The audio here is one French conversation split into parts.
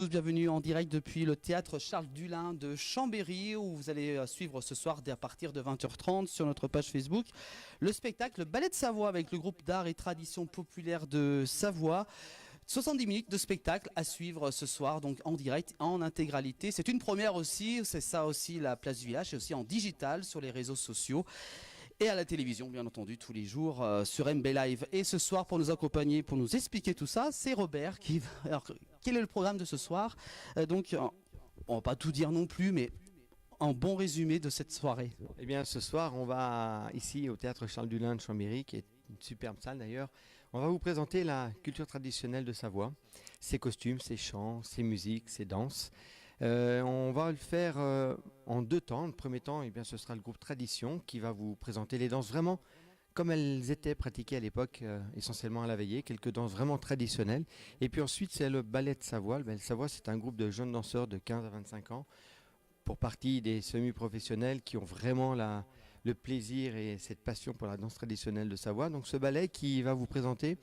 Bienvenue en direct depuis le théâtre Charles Dulin de Chambéry où vous allez suivre ce soir à partir de 20h30 sur notre page Facebook le spectacle Le Ballet de Savoie avec le groupe d'art et tradition populaire de Savoie. 70 minutes de spectacle à suivre ce soir, donc en direct, en intégralité. C'est une première aussi, c'est ça aussi la Place du Village, c'est aussi en digital sur les réseaux sociaux. Et à la télévision, bien entendu, tous les jours sur MB Live. Et ce soir, pour nous accompagner, pour nous expliquer tout ça, c'est Robert qui... Alors, quel est le programme de ce soir? Donc, on va pas tout dire non plus, mais un bon résumé de cette soirée. Eh bien, ce soir, on va ici au théâtre Charles Dulin de Chambéry, qui est une superbe salle d'ailleurs. On va vous présenter la culture traditionnelle de Savoie, ses costumes, ses chants, ses musiques, ses danses. On va le faire en deux temps. Le premier temps, eh bien, ce sera le groupe Tradition qui va vous présenter les danses vraiment comme elles étaient pratiquées à l'époque, essentiellement à la veillée, quelques danses vraiment traditionnelles. Et puis ensuite, c'est le Ballet de Savoie. Le Ballet de Savoie, c'est un groupe de jeunes danseurs de 15 à 25 ans, pour partie des semi-professionnels qui ont vraiment le plaisir et cette passion pour la danse traditionnelle de Savoie. Donc ce ballet qui va vous présenter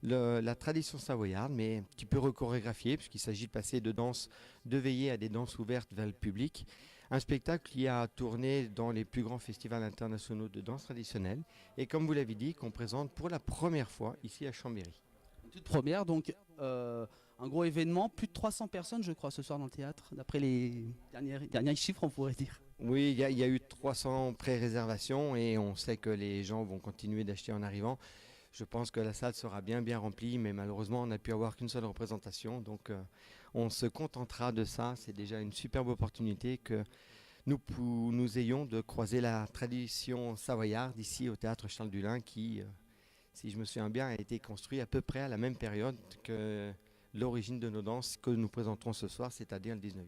la tradition savoyarde, mais un petit peu rechorégraphiée, puisqu'il s'agit de passer de danse de veillée à des danses ouvertes vers le public. Un spectacle qui a tourné dans les plus grands festivals internationaux de danse traditionnelle, et comme vous l'avez dit, qu'on présente pour la première fois ici à Chambéry. Une toute première, donc un gros événement, plus de 300 personnes je crois ce soir dans le théâtre, d'après les derniers chiffres on pourrait dire. Oui, il y a eu 300 pré-réservations et on sait que les gens vont continuer d'acheter en arrivant. Je pense que la salle sera bien remplie, mais malheureusement on n'a pu avoir qu'une seule représentation, donc on se contentera de ça. C'est déjà une superbe opportunité que nous ayons de croiser la tradition savoyarde ici au théâtre Charles Dulin qui, si je me souviens bien, a été construit à peu près à la même période que l'origine de nos danses que nous présenterons ce soir, c'est-à-dire le 19e.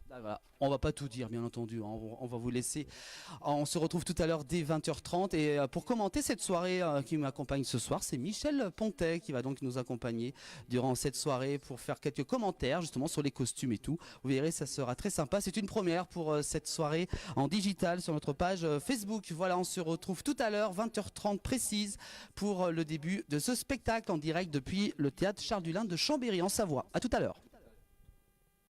Voilà. On va pas tout dire bien entendu, on va vous laisser. On se retrouve tout à l'heure dès 20h30 et pour commenter cette soirée qui m'accompagne ce soir, c'est Michel Pontet qui va donc nous accompagner durant cette soirée pour faire quelques commentaires justement sur les costumes et tout. Vous verrez, ça sera très sympa. C'est une première pour cette soirée en digital sur notre page Facebook. Voilà, on se retrouve tout à l'heure 20h30 précise pour le début de ce spectacle en direct depuis le théâtre Charles Dulin de Chambéry en Savoie. À tout à l'heure.